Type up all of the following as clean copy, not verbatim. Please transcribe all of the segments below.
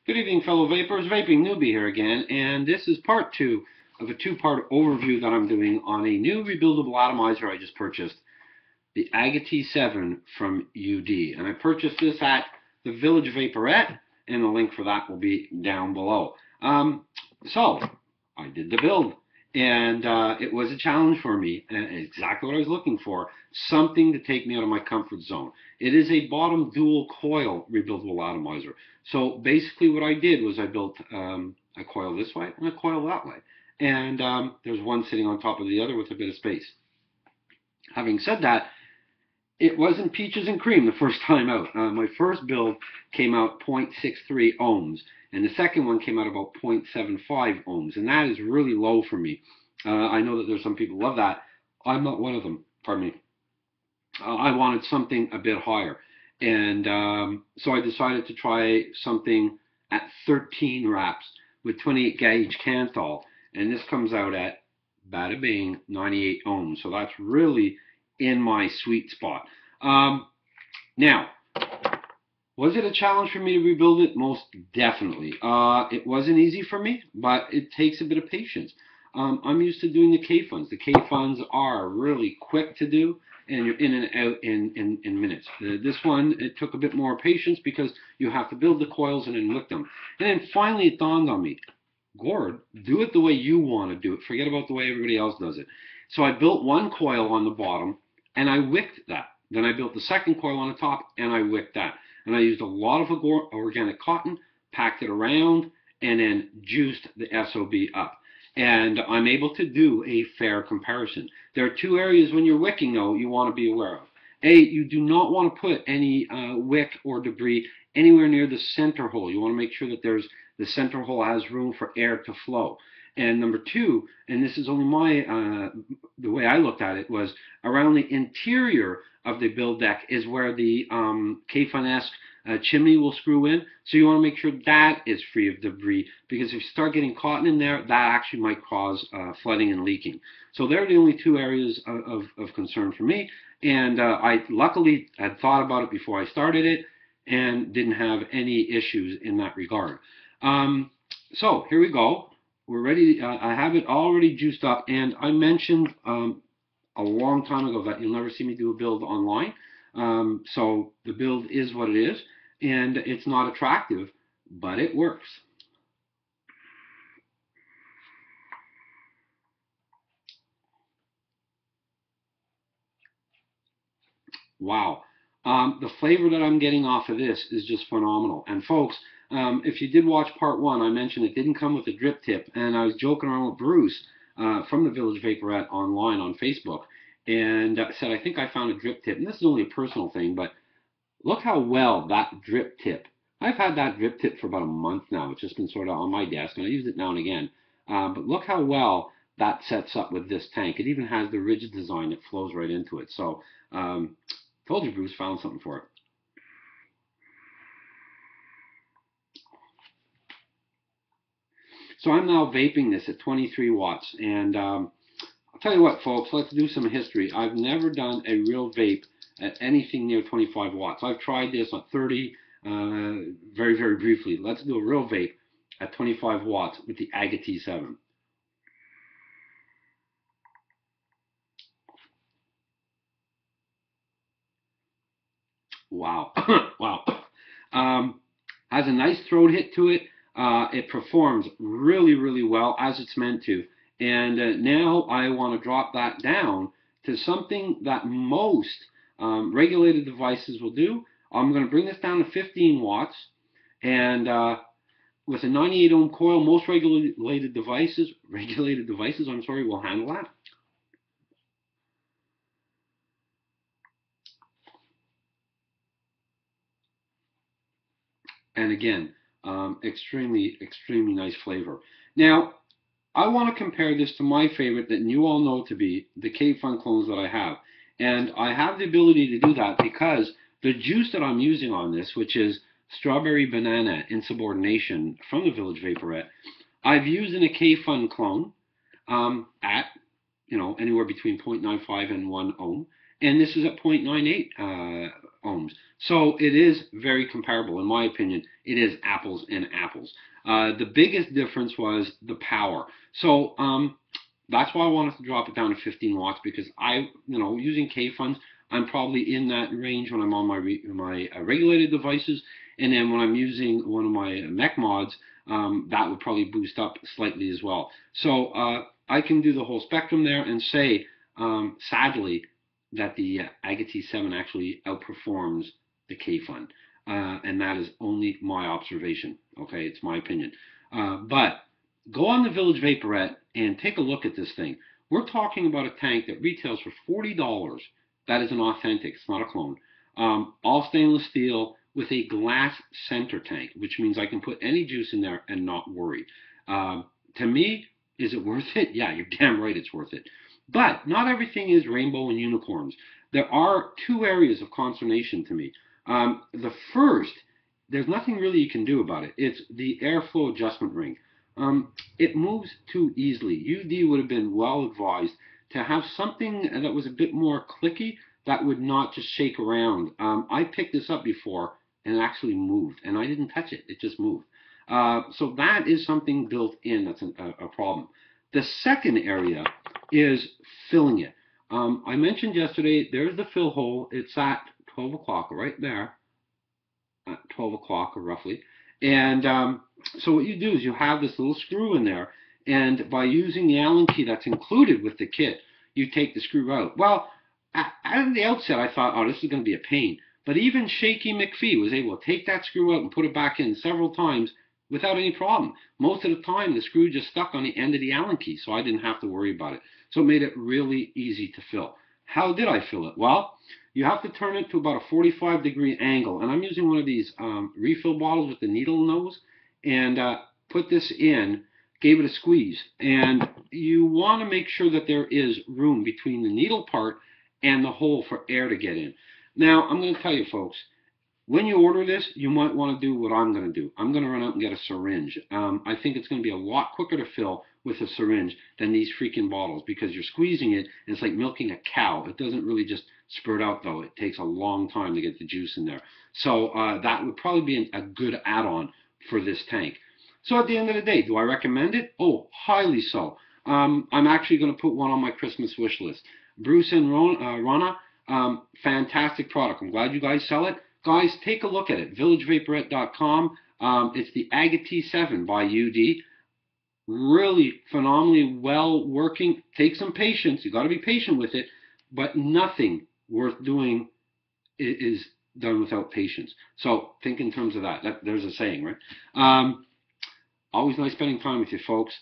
Good evening, fellow vapors. Vaping Newbie here again, and this is part two of a two-part overview that I'm doing on a new rebuildable atomizer I just purchased, the Aga T7 from UD. And I purchased this at the Village Vaporette, and the link for that will be down below. So, I did the build, and it was a challenge for me, and exactly what I was looking for, something to take me out of my comfort zone. It is a bottom dual coil rebuildable atomizer. So basically what I did was I built a coil this way and a coil that way. And there's one sitting on top of the other with a bit of space. Having said that, it wasn't peaches and cream the first time out. My first build came out 0.63 ohms, and the second one came out about 0.75 ohms, and that is really low for me. I know that there's some people who love that. I'm not one of them, pardon me. I wanted something a bit higher, and so I decided to try something at 13 wraps with 28 gauge Canthal, and this comes out at, bada bing, 98 ohms, so that's really in my sweet spot. Now, was it a challenge for me to rebuild it? Most definitely. It wasn't easy for me, but it takes a bit of patience. I'm used to doing the K-funds. The K-funds are really quick to do, and you're in and out in minutes. This one, it took a bit more patience because you have to build the coils and then lick them. And then finally it dawned on me, Gord, do it the way you want to do it. Forget about the way everybody else does it. So I built one coil on the bottom, and I wicked that. Then I built the second coil on the top, and I wicked that. And I used a lot of organic cotton, packed it around, and then juiced the SOB up. And I'm able to do a fair comparison. There are two areas when you're wicking, though, you want to be aware of. A, you do not want to put any wick or debris anywhere near the center hole. You want to make sure that the center hole has room for air to flow. And number two, and this is only my, the way I looked at it, was around the interior of the build deck is where the K-fun-esque chimney will screw in. So you want to make sure that is free of debris, because if you start getting cotton in there, that actually might cause flooding and leaking. So they're the only two areas of concern for me. And I luckily had thought about it before I started it and didn't have any issues in that regard. So here we go. We're ready. I have it already juiced up, and I mentioned a long time ago that you'll never see me do a build online. So the build is what it is, and it's not attractive, but it works. Wow. The flavor that I'm getting off of this is just phenomenal. And folks, if you did watch part one, I mentioned it didn't come with a drip tip, and I was joking around with Bruce from the Village Vaporette online on Facebook, and said, I think I found a drip tip. And this is only a personal thing, but look how well that drip tip. I've had that drip tip for about a month now. It's just been sort of on my desk, and I use it now and again. But look how well that sets up with this tank. It even has the rigid design that flows right into it. So, told you Bruce found something for it. So I'm now vaping this at 23 watts, and I'll tell you what, folks, let's do some history. I've never done a real vape at anything near 25 watts. I've tried this on 30 very, very briefly. Let's do a real vape at 25 watts with the Aga T7. Wow. Wow. Has a nice throat hit to it. It performs really, really well as it's meant to. And now I want to drop that down to something that most regulated devices will do. I'm going to bring this down to 15 watts. And with a 98 ohm coil, most regulated devices, will handle that. And again, extremely, extremely nice flavor. Now, I want to compare this to my favorite that you all know to be the K-Fun clones that I have. And I have the ability to do that because the juice that I'm using on this, which is strawberry banana insubordination from the Village Vaporette, I've used in a K-Fun clone at, anywhere between 0.95 and 1 ohm. And this is at 0.98 ohms. So it is very comparable. In my opinion, it is apples and apples. The biggest difference was the power. So that's why I wanted to drop it down to 15 watts, because using K-funds, I'm probably in that range when I'm on my regulated devices, and then when I'm using one of my mech mods, that would probably boost up slightly as well. So I can do the whole spectrum there and say, sadly, that the Aga T7 actually outperforms the K-fund, and that is only my observation. Okay, it's my opinion, but go on the Village Vaporette and take a look at this thing. We're talking about a tank that retails for $40. That is an authentic, it's not a clone. All stainless steel with a glass center tank, which means I can put any juice in there and not worry. To me, is it worth it? Yeah, you're damn right it's worth it. But not everything is rainbow and unicorns. There are two areas of consternation to me. The first, there's nothing really you can do about it. It's the airflow adjustment ring. It moves too easily. UD would have been well advised to have something that was a bit more clicky, that would not just shake around. I picked this up before and it actually moved, and I didn't touch it. It just moved. So that is something built in that's a problem. The second area is filling it. I mentioned yesterday, there's the fill hole. It's at 12 o'clock, right there. At 12 o'clock, roughly. And so what you do is you have this little screw in there, and by using the Allen key that's included with the kit, you take the screw out. Well, at the outset, I thought, oh, this is going to be a pain. But even Shaky McPhee was able to take that screw out and put it back in several times without any problem. Most of the time, the screw just stuck on the end of the Allen key, so I didn't have to worry about it. So it made it really easy to fill. How did I fill it? Well, you have to turn it to about a 45-degree angle, and I'm using one of these refill bottles with the needle nose, and put this in, gave it a squeeze, and you want to make sure that there is room between the needle part and the hole for air to get in. Now, I'm going to tell you, folks, when you order this, you might want to do what I'm going to do. I'm going to run out and get a syringe. I think it's going to be a lot quicker to fill with a syringe than these freaking bottles, because you're squeezing it, and it's like milking a cow. It doesn't really just spurt out, though. It takes a long time to get the juice in there. So that would probably be a good add-on for this tank. So at the end of the day, do I recommend it? Oh, highly so. I'm actually going to put one on my Christmas wish list. Bruce and Rona, fantastic product. I'm glad you guys sell it. Guys, take a look at it. VillageVaporette.com. It's the Aga T7 by UD. Really phenomenally well working. Take some patience. You got to be patient with it. But nothing worth doing is done without patience. So think in terms of that. There's a saying, right? Always nice spending time with you, folks.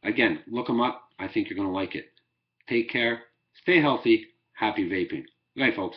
Again, look them up. I think you're going to like it. Take care. Stay healthy. Happy vaping. Good night, folks.